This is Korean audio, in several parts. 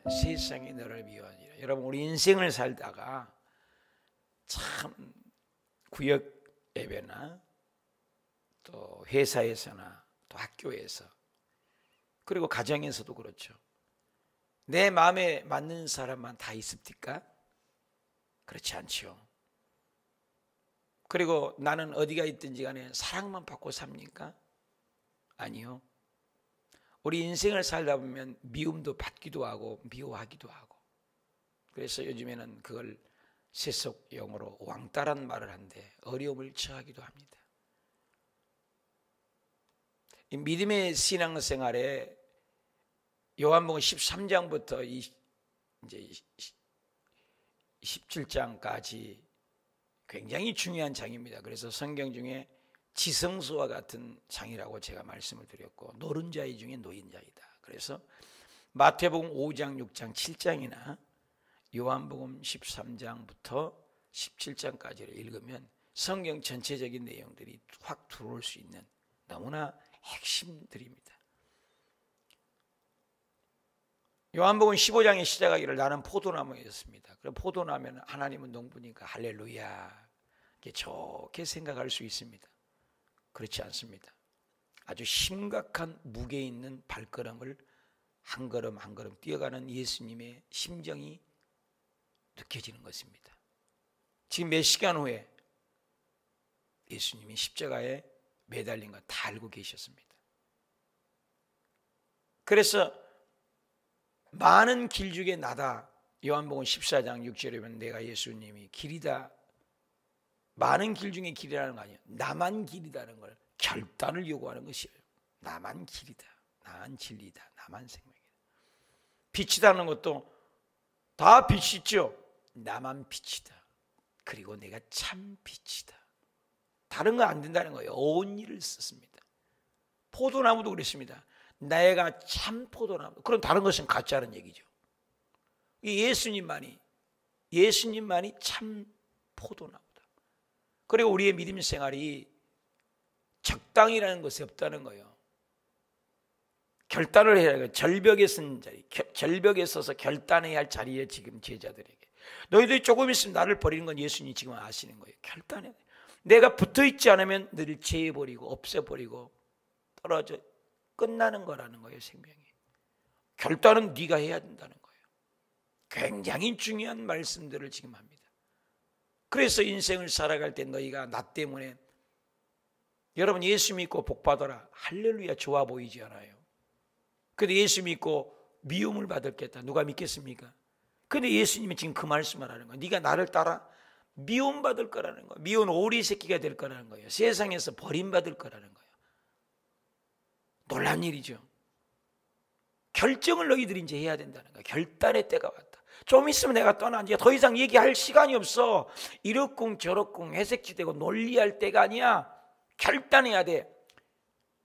세상이 너를 미워하니라. 여러분, 우리 인생을 살다가 참 구역 예배나 또 회사에서나 또 학교에서 그리고 가정에서도 그렇죠. 내 마음에 맞는 사람만 다 있습니까? 그렇지 않죠. 그리고 나는 어디가 있든지 간에 사랑만 받고 삽니까? 아니요. 우리 인생을 살다 보면 미움도 받기도 하고 미워하기도 하고, 그래서 요즘에는 그걸 세속 용어로 왕따란 말을 하는데 어려움을 처하기도 합니다. 이 믿음의 신앙생활에 요한복음 13장부터 이제 17장까지 굉장히 중요한 장입니다. 그래서 성경 중에 지성소와 같은 장이라고 제가 말씀을 드렸고, 노른자이 중에 노인자이다. 그래서 마태복음 5장, 6장, 7장이나 요한복음 13장부터 17장까지를 읽으면 성경 전체적인 내용들이 확 들어올 수 있는 너무나 핵심들입니다. 요한복음 15장에 시작하기를 나는 포도나무였습니다. 그럼 포도나무는 하나님은 농부니까 할렐루야, 이렇게 좋게 생각할 수 있습니다. 그렇지 않습니다. 아주 심각한 무게 있는 발걸음을 한 걸음 한 걸음 뛰어가는 예수님의 심정이 느껴지는 것입니다. 지금 몇 시간 후에 예수님이 십자가에 매달린 거 다 알고 계셨습니다. 그래서 많은 길 중에 나다, 요한복음 14장 6절에 보면 내가 예수님이 길이다, 많은 길 중에 길이라는 거 아니에요. 나만 길이다는 걸 결단을 요구하는 것이에요. 나만 길이다, 나만 진리다, 나만 생명이다. 빛이다는 것도 다 빛이 있죠. 나만 빛이다, 그리고 내가 참 빛이다. 다른 건 안 된다는 거예요. 온 일을 썼습니다. 포도나무도 그랬습니다. 내가 참 포도나무. 그럼 다른 것은 가짜는 얘기죠. 예수님만이 참 포도나무다. 그리고 우리의 믿음 생활이 적당이라는 것이 없다는 거예요. 결단을 해야 해요. 절벽에 선 자리, 절벽에 서서 결단해야 할 자리에 지금 제자들에게, 너희들이 조금 있으면 나를 버리는 건 예수님이 지금 아시는 거예요. 결단해야 돼요. 내가 붙어있지 않으면 너를 제해버리고 없애버리고 떨어져 끝나는 거라는 거예요. 생명이. 결단은 네가 해야 된다는 거예요. 굉장히 중요한 말씀들을 지금 합니다. 그래서 인생을 살아갈 때 너희가 나 때문에, 여러분 예수 믿고 복 받아라, 할렐루야, 좋아 보이지 않아요? 근데 예수 믿고 미움을 받을겠다, 누가 믿겠습니까? 근데 예수님이 지금 그 말씀을 하는 거예요. 네가 나를 따라 미움받을 거라는 거예요. 미운 오리 새끼가 될 거라는 거예요. 세상에서 버림받을 거라는 거예요. 놀란 일이죠. 결정을 너희들이 이제 해야 된다는 거예요. 결단의 때가 왔다. 좀 있으면 내가 떠나, 이제 더 이상 얘기할 시간이 없어. 이렇쿵 저렇쿵 해색지되고 논리할 때가 아니야. 결단해야 돼.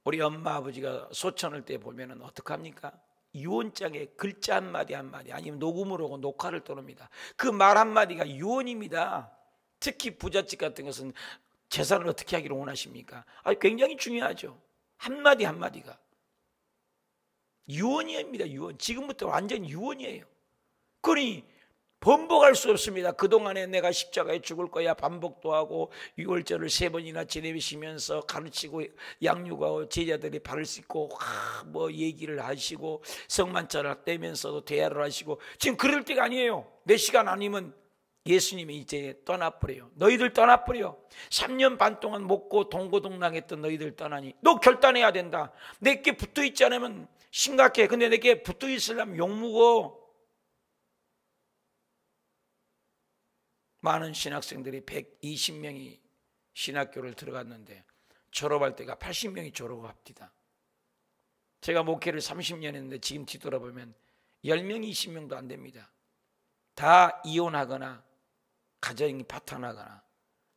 우리 엄마 아버지가 소천할 때 보면은 어떡합니까? 유언장에 글자 한마디 한마디, 아니면 녹음을 하고 녹화를 떠납니다. 그 말 한마디가 유언입니다. 특히 부잣집 같은 것은 재산을 어떻게 하기를 원하십니까? 굉장히 중요하죠. 한마디 한마디가 유언입니다. 유언. 지금부터 완전 유언이에요. 그러니 번복할 수 없습니다. 그동안에 내가 십자가에 죽을 거야 반복도 하고 6월절을 3번이나 지내시면서 가르치고 양육하고 제자들이 발을 씻고 뭐 얘기를 하시고 성만찬을 떼면서도 대화를 하시고, 지금 그럴 때가 아니에요. 몇 시간 아니면 예수님이 이제 떠나버려요. 너희들 떠나버려. 3년 반 동안 먹고 동고동락했던 너희들 떠나니 너 결단해야 된다. 내게 붙어있지 않으면 심각해. 근데 내게 붙어있으려면 욕먹어. 많은 신학생들이 120명이 신학교를 들어갔는데 졸업할 때가 80명이 졸업합니다. 제가 목회를 30년 했는데 지금 뒤돌아보면 10명, 20명도 안 됩니다. 다 이혼하거나 가정이 파탄나거나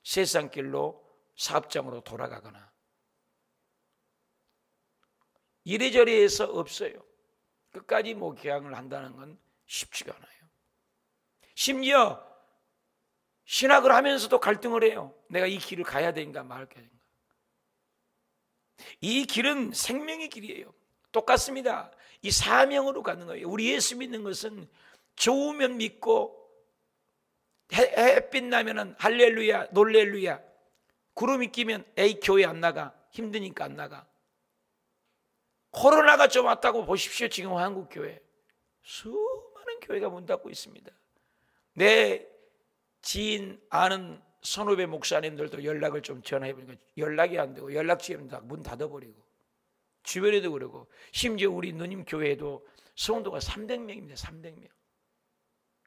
세상길로 사업장으로 돌아가거나 이래저래 해서 없어요. 끝까지 목회학을 한다는 건 쉽지가 않아요. 심지어 신학을 하면서도 갈등을 해요. 내가 이 길을 가야 되는가 말아야 되는가. 이 길은 생명의 길이에요. 똑같습니다. 이 사명으로 가는 거예요. 우리 예수 믿는 것은 좋으면 믿고 햇빛 나면은 할렐루야, 놀렐루야. 구름이 끼면 에이 교회 안 나가. 힘드니까 안 나가. 코로나가 좀 왔다고 보십시오. 지금 한국 교회 수많은 교회가 문 닫고 있습니다. 내 지인 아는 선후배 목사님들도 연락을 좀 전화해보니까 연락이 안 되고 연락처에 다 문 닫아버리고 주변에도 그러고 심지어 우리 누님 교회에도 성도가 300명입니다. 300명.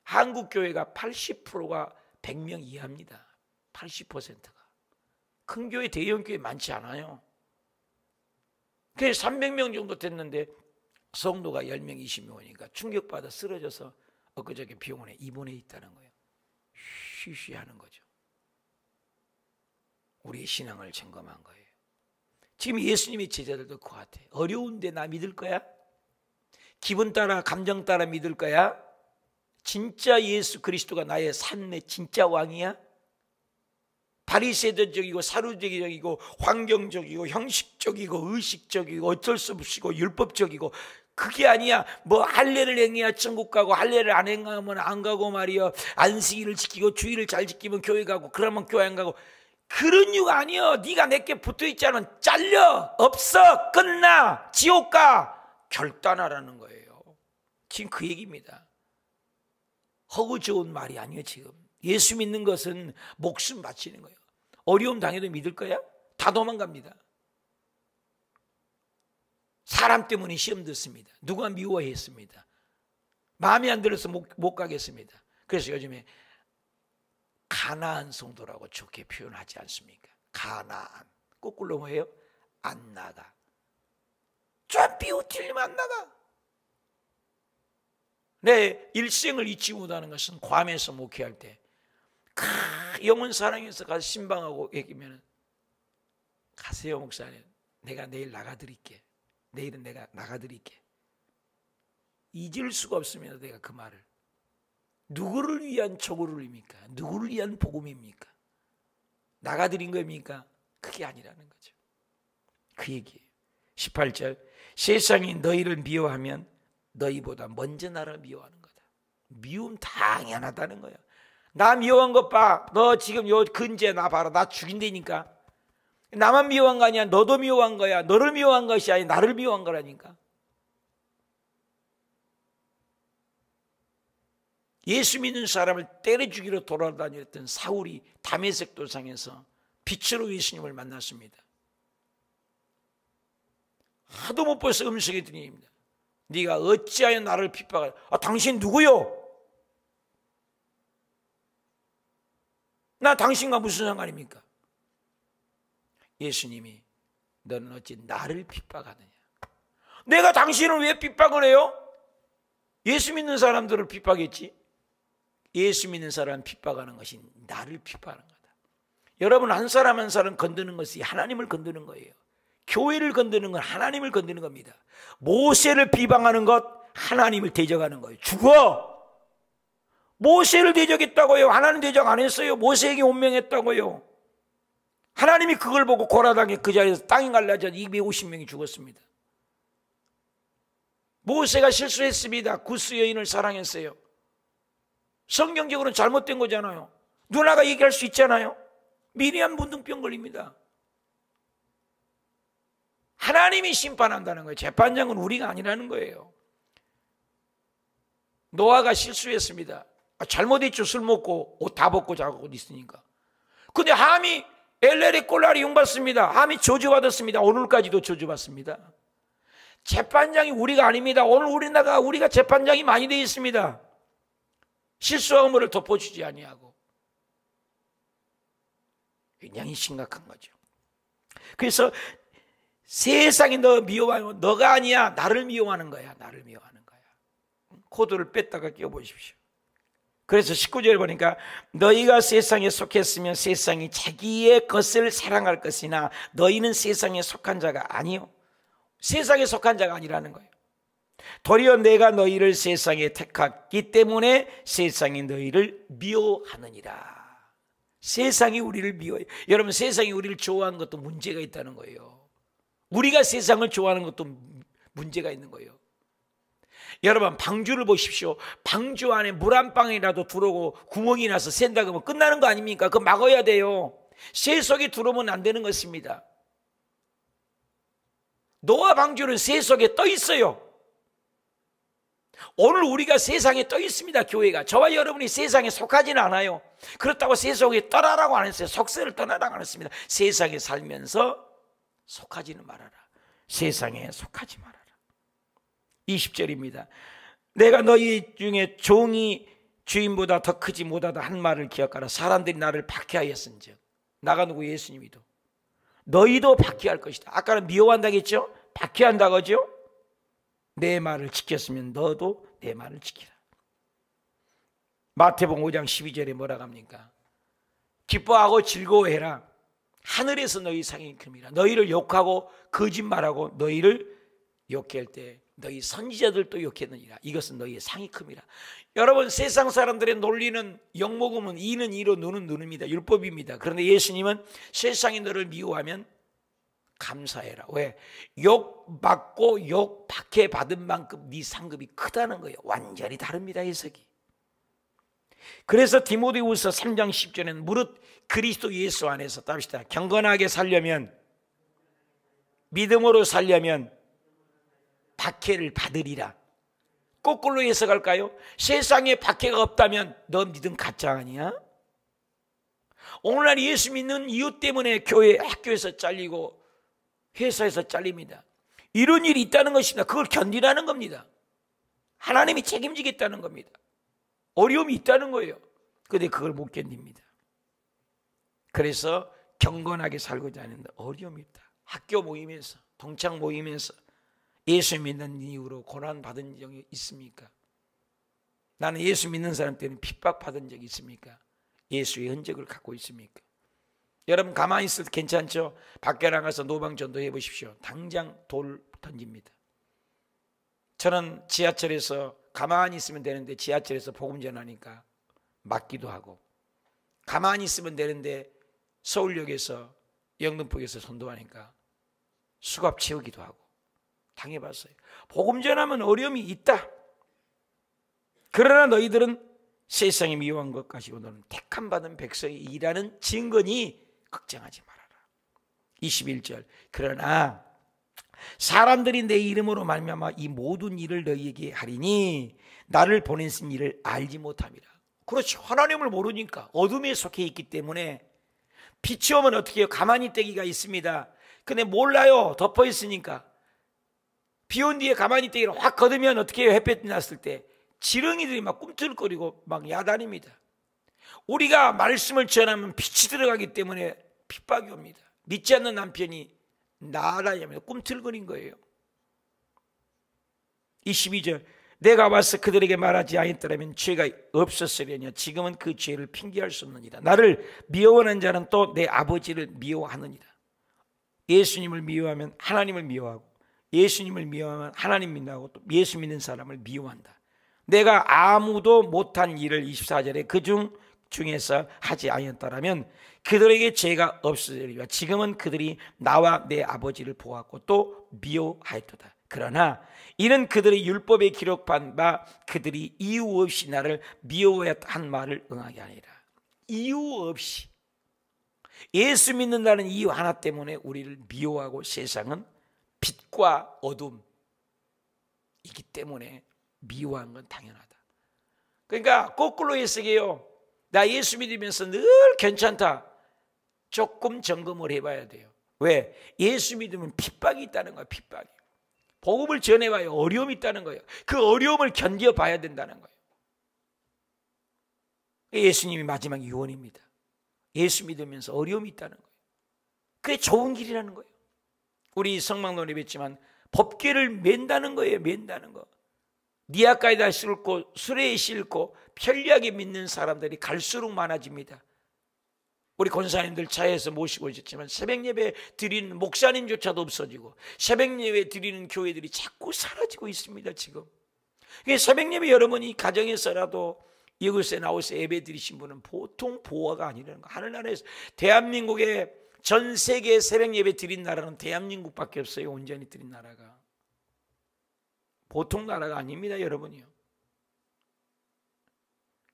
한국 교회가 80%가 100명 이하입니다. 80%가. 큰 교회, 대형 교회 많지 않아요. 그래서 300명 정도 됐는데 성도가 10명, 20명 오니까 충격받아 쓰러져서 엊그저께 병원에 입원해 있다는 거예요. 쉬쉬하는 거죠. 우리의 신앙을 점검한 거예요. 지금 예수님의 제자들도 그 같아. 어려운데 나 믿을 거야? 기분 따라 감정 따라 믿을 거야? 진짜 예수 그리스도가 나의 삶의 진짜 왕이야? 바리새적이고 사루적이고 환경적이고 형식적이고 의식적이고 어쩔 수 없이고 율법적이고 그게 아니야. 뭐 할례를 행해야 천국 가고 할례를 안 행하면 안 가고 말이야. 안식일을 지키고 주일을 잘 지키면 교회 가고 그러면 교회 안 가고 그런 이유가 아니야. 네가 내게 붙어있지 않으면 잘려. 없어. 끝나. 지옥 가. 결단하라는 거예요. 지금 그 얘기입니다. 허구 좋은 말이 아니에요. 지금 예수 믿는 것은 목숨 바치는 거예요. 어려움 당해도 믿을 거야? 다 도망갑니다. 사람 때문에 시험 듣습니다. 누가 미워했습니다. 마음에 안 들어서 못 가겠습니다. 그래서 요즘에 가나안 성도라고 좋게 표현하지 않습니까? 가나안. 거꾸로 뭐예요? 안 나가. 좀 비웃틀리면 안 나가. 내 일생을 잊지 못하는 것은 괌에서 목회할 때 영혼 사랑해서 가서 신방하고 얘기하면 가세요 목사님. 내가 내일 나가드릴게. 내일은 내가 나가드릴게. 잊을 수가 없습니다. 내가 그 말을. 누구를 위한 저구를입니까? 누구를 위한 복음입니까? 나가드린 겁니까? 그게 아니라는 거죠. 그 얘기예요. 18절 세상이 너희를 미워하면 너희보다 먼저 나를 미워하는 거다. 미움 당연하다는 거야. 나 미워한 것 봐. 너 지금 요 근처에 나 봐라. 나 죽인다니까. 나만 미워한 거 아니야. 너도 미워한 거야. 너를 미워한 것이 아니라 나를 미워한 거라니까. 예수 믿는 사람을 때려 죽이러 돌아다녔던 사울이 다메섹 도상에서 빛으로 예수님을 만났습니다. 하도 못 봐서 음성이 들립니다. 네가 어찌하여 나를 핍박하냐? 당신 누구요? 나 당신과 무슨 상관입니까? 예수님이 너는 어찌 나를 핍박하느냐? 내가 당신을 왜 핍박을 해요? 예수 믿는 사람들을 핍박했지. 예수 믿는 사람 핍박하는 것이 나를 핍박하는 거다. 여러분 한 사람 한 사람 건드는 것이 하나님을 건드는 거예요. 교회를 건드는 건 하나님을 건드는 겁니다. 모세를 비방하는 것 하나님을 대적하는 거예요. 죽어! 모세를 대적했다고요. 하나님 대적 안 했어요. 모세에게 운명했다고요. 하나님이 그걸 보고 고라당에 그 자리에서 땅이 갈라져 250명이 죽었습니다. 모세가 실수했습니다. 구스 여인을 사랑했어요. 성경적으로는 잘못된 거잖아요. 누나가 얘기할 수 있잖아요. 미리암 문둥병 걸립니다. 하나님이 심판한다는 거예요. 재판장은 우리가 아니라는 거예요. 노아가 실수했습니다. 잘못했죠. 술 먹고 옷 다 벗고 자고 있으니까. 근데 함이 엘레리 꼴라리 용받습니다. 함이 저주받았습니다. 오늘까지도 저주받습니다. 재판장이 우리가 아닙니다. 오늘 우리가 재판장이 많이 되어 있습니다. 실수한 것을 덮어주지 아니하고. 굉장히 심각한 거죠. 그래서 세상이 너 미워하면 너가 아니야. 나를 미워하는 거야. 나를 미워하는 거야. 코드를 뺐다가 끼워보십시오. 그래서 19절 보니까 너희가 세상에 속했으면 세상이 자기의 것을 사랑할 것이나 너희는 세상에 속한 자가 아니요. 세상에 속한 자가 아니라는 거예요. 도리어 내가 너희를 세상에 택했기 때문에 세상이 너희를 미워하느니라. 세상이 우리를 미워해요. 여러분 세상이 우리를 좋아하는 것도 문제가 있다는 거예요. 우리가 세상을 좋아하는 것도 문제가 있는 거예요. 여러분, 방주를 보십시오. 방주 안에 물 한 방이라도 들어오고 구멍이 나서 샌다 그러면 끝나는 거 아닙니까? 그거 막아야 돼요. 새 속에 들어오면 안 되는 것입니다. 노아 방주는 새 속에 떠 있어요. 오늘 우리가 세상에 떠 있습니다. 교회가. 저와 여러분이 세상에 속하지는 않아요. 그렇다고 새 속에 떠나라고 안 했어요. 속세를 떠나라고 안 했습니다. 세상에 살면서 속하지는 말아라. 세상에 속하지 말아라. 20절입니다. 내가 너희 중에 종이 주인보다 더 크지 못하다 한 말을 기억하라. 사람들이 나를 박해하였은즉. 나가 누구? 예수님이도. 너희도 박해할 것이다. 아까는 미워한다고 했죠? 박해한다고 하죠? 내 말을 지켰으면 너도 내 말을 지키라. 마태복음 5장 12절에 뭐라고 합니까? 기뻐하고 즐거워해라. 하늘에서 너희 상이 큽니다. 너희를 욕하고 거짓말하고 너희를 욕할 때 너희 선지자들도 욕했느니라. 이것은 너희의 상이 큽니다. 여러분, 세상 사람들의 논리는 욕먹으면 이는 이로 누는 누입니다. 율법입니다. 그런데 예수님은 세상이 너를 미워하면 감사해라. 왜? 욕 받고 욕 박해 받은 만큼 네 상급이 크다는 거예요. 완전히 다릅니다, 해석이. 그래서 디모데후서 3장 10절에는 무릇 그리스도 예수 안에서 답시다. 경건하게 살려면, 믿음으로 살려면 박해를 받으리라. 거꾸로 해석할까요? 세상에 박해가 없다면 너 믿음 가짜 아니야? 오늘날 예수 믿는 이유 때문에 교회, 학교에서 잘리고 회사에서 잘립니다. 이런 일이 있다는 것입니다. 그걸 견디라는 겁니다. 하나님이 책임지겠다는 겁니다. 어려움이 있다는 거예요. 그런데 그걸 못 견딥니다. 그래서 경건하게 살고자 하는데 어려움이 있다. 학교 모임에서, 동창 모임에서 예수 믿는 이유로 고난받은 적이 있습니까? 나는 예수 믿는 사람 때는 핍박받은 적이 있습니까? 예수의 흔적을 갖고 있습니까? 여러분, 가만히 있어도 괜찮죠? 밖에 나가서 노방전도 해보십시오. 당장 돌 던집니다. 저는 지하철에서 가만히 있으면 되는데 지하철에서 복음 전하니까 맞기도 하고, 가만히 있으면 되는데 서울역에서 영등포역에서 선도하니까 수갑 채우기도 하고 당해봤어요. 복음 전하면 어려움이 있다. 그러나 너희들은 세상에 미워한 것 가지고 너는 택함 받은 백성이 일하는 증거니 걱정하지 말아라. 21절. 그러나 사람들이 내 이름으로 말미암아 이 모든 일을 너희에게 하리니 나를 보내신 일을 알지 못함이라. 그렇죠. 하나님을 모르니까 어둠에 속해 있기 때문에 빛이 오면 어떻게 해요? 가만히 떼기가 있습니다. 근데 몰라요. 덮어 있으니까. 비 온 뒤에 가만히 떼기를 확 걷으면 어떻게 해요? 햇볕이 났을 때 지렁이들이 막 꿈틀거리고 막 야단입니다. 우리가 말씀을 전하면 빛이 들어가기 때문에 핍박이 옵니다. 믿지 않는 남편이 나라냐면 꿈틀거린 거예요. 22절. 내가 와서 그들에게 말하지 아니했더라면 죄가 없었으려냐. 지금은 그 죄를 핑계할 수 없느니라. 나를 미워하는 자는 또 내 아버지를 미워하느니라. 예수님을 미워하면 하나님을 미워하고, 예수님을 미워하면 하나님 믿는다고, 또 예수 믿는 사람을 미워한다. 내가 아무도 못한 일을 24절에 그 중에서 하지 아니했더라면 그들에게 죄가 없으리라. 지금은 그들이 나와 내 아버지를 보았고 또 미워하였도다. 그러나 이는 그들의 율법에 기록한 바 그들이 이유 없이 나를 미워했다 한 말을 응하게 하니라. 이유 없이, 예수 믿는다는 이유 하나 때문에 우리를 미워하고, 세상은 빛과 어둠이기 때문에 미워한 건 당연하다. 그러니까 거꾸로 해석해요. 나 예수 믿으면서 늘 괜찮다. 조금 점검을 해봐야 돼요. 왜? 예수 믿으면 핍박이 있다는 거예요. 핍박이. 복음을 전해봐요. 어려움이 있다는 거예요. 그 어려움을 견뎌봐야 된다는 거예요. 예수님이 마지막 유언입니다. 예수 믿으면서 어려움이 있다는 거예요. 그게 좋은 길이라는 거예요. 우리 성막론에 뵀지만 법궤를 맨다는 거예요. 맨다는 거. 니아까에다 싣고 수레에 싣고 편리하게 믿는 사람들이 갈수록 많아집니다. 우리 권사님들 차에서 모시고 있었지만 새벽 예배 드리는 목사님조차도 없어지고 새벽 예배 드리는 교회들이 자꾸 사라지고 있습니다. 지금 새벽 예배 여러분이 가정에서라도 이곳에 나오셔서 예배 드리신 분은 보통 보화가 아니라는 거. 하늘나라에서 대한민국에 전 세계 새벽 예배 드린 나라는 대한민국밖에 없어요. 온전히 드린 나라가. 보통 나라가 아닙니다, 여러분이요.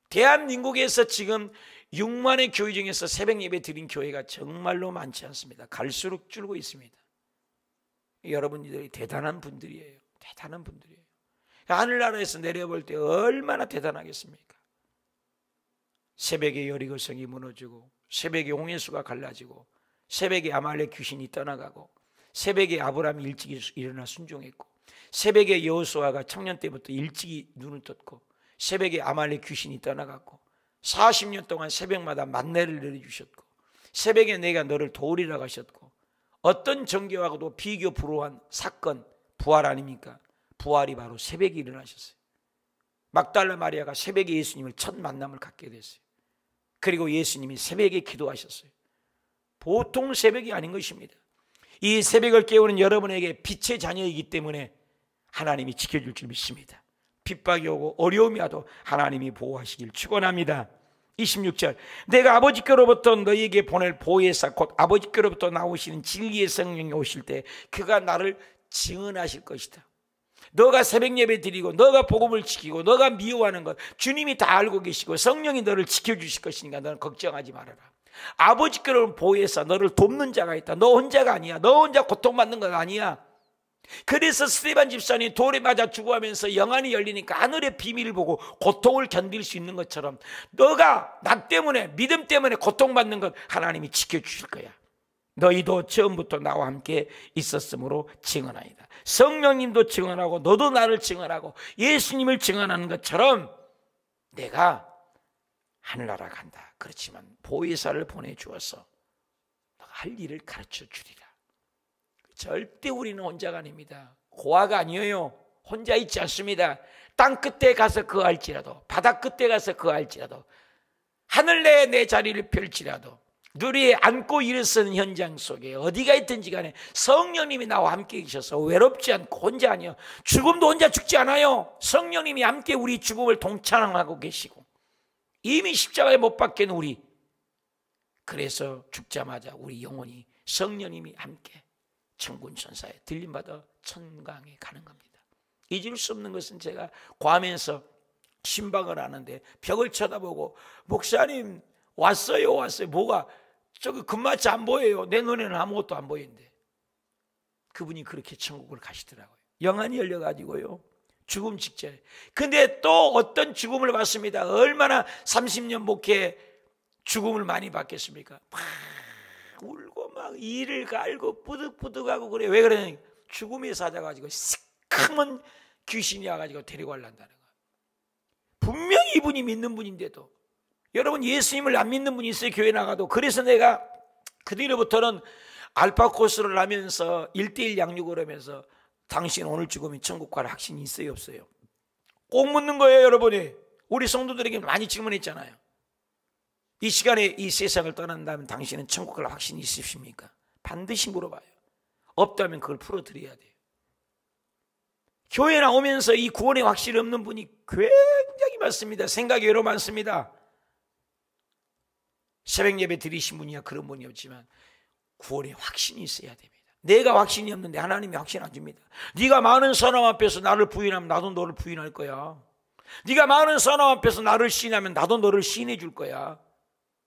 대한민국에서 지금 6만의 교회 중에서 새벽 예배 드린 교회가 정말로 많지 않습니다. 갈수록 줄고 있습니다. 여러분들이 대단한 분들이에요. 대단한 분들이에요. 하늘나라에서 내려볼 때 얼마나 대단하겠습니까? 새벽에 여리고성이 무너지고, 새벽에 홍해수가 갈라지고, 새벽에 아말렉 귀신이 떠나가고, 새벽에 아브라함이 일찍 일어나 순종했고, 새벽에 여호수아가 청년 때부터 일찍이 눈을 떴고, 새벽에 아말렉 귀신이 떠나갔고, 40년 동안 새벽마다 만나를 내려주셨고, 새벽에 내가 너를 도우리라 하셨고, 어떤 정교하고도 비교 불허한 사건, 부활 아닙니까? 부활이 바로 새벽에 일어나셨어요. 막달라 마리아가 새벽에 예수님을 첫 만남을 갖게 됐어요. 그리고 예수님이 새벽에 기도하셨어요. 보통 새벽이 아닌 것입니다. 이 새벽을 깨우는 여러분에게 빛의 자녀이기 때문에 하나님이 지켜줄 줄 믿습니다. 핍박이 오고 어려움이 와도 하나님이 보호하시길 축원합니다. 26절, 내가 아버지께로부터 너희에게 보낼 보혜사 곧 아버지께로부터 나오시는 진리의 성령이 오실 때 그가 나를 증언하실 것이다. 너가 새벽 예배 드리고 너가 복음을 지키고 너가 미워하는 것 주님이 다 알고 계시고 성령이 너를 지켜주실 것이니까 너는 걱정하지 말아라. 아버지께로는 보혜사, 너를 돕는 자가 있다. 너 혼자가 아니야. 너 혼자 고통받는 건 아니야. 그래서 스데반 집사님 돌에 맞아 죽어가면서 영안이 열리니까 하늘의 비밀을 보고 고통을 견딜 수 있는 것처럼 너가 나 때문에 믿음 때문에 고통받는 것 하나님이 지켜주실 거야. 너희도 처음부터 나와 함께 있었으므로 증언하이다. 성령님도 증언하고 너도 나를 증언하고 예수님을 증언하는 것처럼 내가 하늘나라 간다. 그렇지만 보혜사를 보내주어서 너가 할 일을 가르쳐 주리라. 절대 우리는 혼자가 아닙니다. 고아가 아니에요. 혼자 있지 않습니다. 땅 끝에 가서 거할지라도, 바다 끝에 가서 거할지라도, 하늘 내에 내 자리를 펼지라도, 누리에 안고 일어서는 현장 속에 어디가 있든지 간에 성령님이 나와 함께 계셔서 외롭지 않고 혼자 아니요. 죽음도 혼자 죽지 않아요. 성령님이 함께 우리 죽음을 동참하고 계시고 이미 십자가에 못 박힌 우리, 그래서 죽자마자 우리 영혼이 성령님이 함께 천군천사에 들림받아 천강에 가는 겁니다. 잊을 수 없는 것은 제가 과하면서 신방을 하는데 벽을 쳐다보고 목사님 왔어요. 뭐가 저기 금마치 안 보여요. 내 눈에는 아무것도 안 보이는데 그분이 그렇게 천국을 가시더라고요. 영안이 열려가지고요. 죽음 직전에. 근데 또 어떤 죽음을 받습니다. 얼마나 30년 목회 죽음을 많이 받겠습니까? 막 울고 막 이를 갈고 뿌득뿌득하고 그래. 왜 그러냐? 죽음이 찾아가지고 시커먼 귀신이 와가지고 데리고 가려한다는 거예요. 분명히 이분이 믿는 분인데도, 여러분 예수님을 안 믿는 분이 있어요. 교회 나가도. 그래서 내가 그 뒤로부터는 알파 코스를 하면서 1:1 양육을 하면서 당신 오늘 죽으면 천국 갈 확신이 있어요 없어요? 꼭 묻는 거예요. 여러분이 우리 성도들에게 많이 질문했잖아요. 이 시간에 이 세상을 떠난다면 당신은 천국 갈 확신이 있으십니까? 반드시 물어봐요. 없다면 그걸 풀어드려야 돼요. 교회 나오면서 이 구원의 확신이 없는 분이 굉장히 많습니다. 생각이 여러 많습니다. 새벽 예배 드리신 분이야 그런 분이 없지만 구원의 확신이 있어야 됩니다. 내가 확신이 없는데 하나님이 확신 안 줍니다. 네가 많은 사람 앞에서 나를 부인하면 나도 너를 부인할 거야. 네가 많은 사람 앞에서 나를 시인하면 나도 너를 시인해 줄 거야.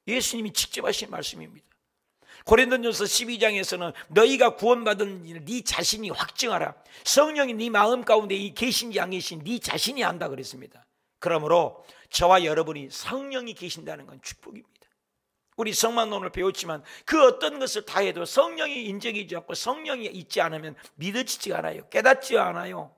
예수님이 직접 하신 말씀입니다. 고린도전서 12장에서는 너희가 구원받은 일을 네 자신이 확증하라. 성령이 네 마음 가운데 계신지 안 계신지 네 자신이 안다 그랬습니다. 그러므로 저와 여러분이 성령이 계신다는 건 축복입니다. 우리 성만론을 배웠지만 그 어떤 것을 다 해도 성령이 인정이지 않고 성령이 있지 않으면 믿어지지 않아요. 깨닫지 않아요.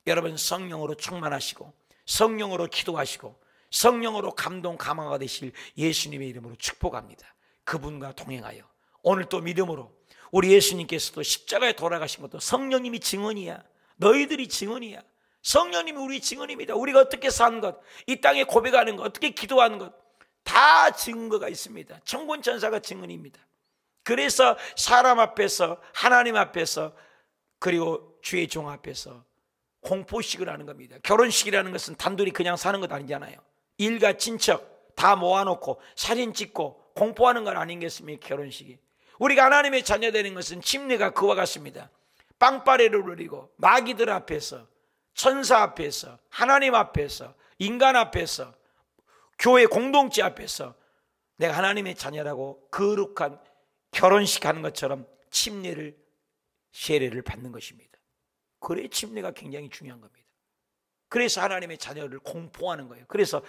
여러분 성령으로 충만하시고 성령으로 기도하시고 성령으로 감동 감화가 되실 예수님의 이름으로 축복합니다. 그분과 동행하여 오늘 또 믿음으로 우리 예수님께서도 십자가에 돌아가신 것도 성령님이 증언이야. 너희들이 증언이야. 성령님이 우리 증언입니다. 우리가 어떻게 산 것, 이 땅에 고백하는 것, 어떻게 기도하는 것 다 증거가 있습니다. 천군천사가 증언입니다. 그래서 사람 앞에서 하나님 앞에서 그리고 주의 종 앞에서 공포식을 하는 겁니다. 결혼식이라는 것은 단둘이 그냥 사는 것 아니잖아요. 일가 친척 다 모아놓고 사진 찍고 공포하는 건 아니겠습니까? 결혼식이. 우리가 하나님의 자녀 되는 것은 침례가 그와 같습니다. 빵빠레를 누리고 마귀들 앞에서 천사 앞에서, 하나님 앞에서, 인간 앞에서, 교회 공동체 앞에서 내가 하나님의 자녀라고 거룩한 결혼식 하는 것처럼 침례를, 세례를 받는 것입니다. 그래, 침례가 굉장히 중요한 겁니다. 그래서 하나님의 자녀를 공포하는 거예요. 그래서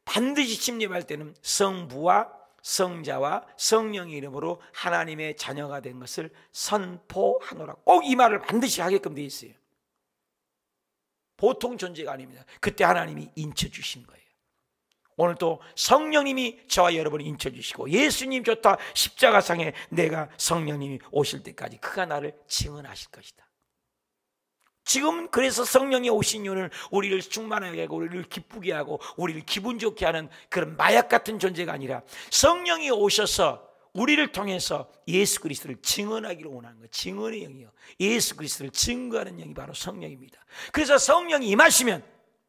반드시 침례할 때는 성부와 성자와 성령의 이름으로 하나님의 자녀가 된 것을 선포하노라. 꼭 이 말을 반드시 하게끔 되어 있어요. 보통 존재가 아닙니다. 그때 하나님이 인쳐주신 거예요. 오늘도 성령님이 저와 여러분을 인쳐주시고, 예수님 좋다 십자가상에 내가 성령님이 오실 때까지 그가 나를 증언하실 것이다. 지금 그래서 성령이 오신 이유는 우리를 충만하게 하고 우리를 기쁘게 하고 우리를 기분 좋게 하는 그런 마약 같은 존재가 아니라, 성령이 오셔서 우리를 통해서 예수 그리스도를 증언하기를 원하는 거예요. 증언의 영이요, 예수 그리스도를 증거하는 영이 바로 성령입니다. 그래서 성령이 임하시면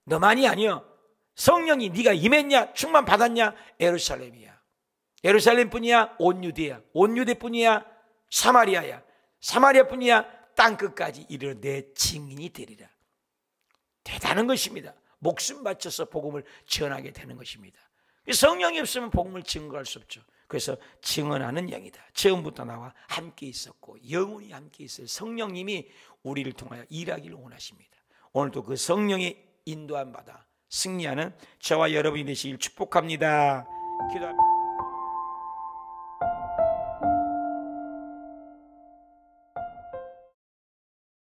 너만이 아니요, 성령이 네가 임했냐, 충만 받았냐, 예루살렘이야. 예루살렘뿐이야, 온 유대야. 온 유대뿐이야, 사마리아야. 사마리아뿐이야, 땅끝까지 이르러 내 증인이 되리라. 대단한 것입니다. 목숨 바쳐서 복음을 전하게 되는 것입니다. 성령이 없으면 복음을 증거할 수 없죠. 그래서 증언하는 영이다. 처음부터 나와 함께 있었고 영원히 함께 있을 성령님이 우리를 통하여 일하기를 원하십니다. 오늘도 그 성령의 인도함 받아 승리하는 저와 여러분이 되시길 축복합니다. 기도합니다.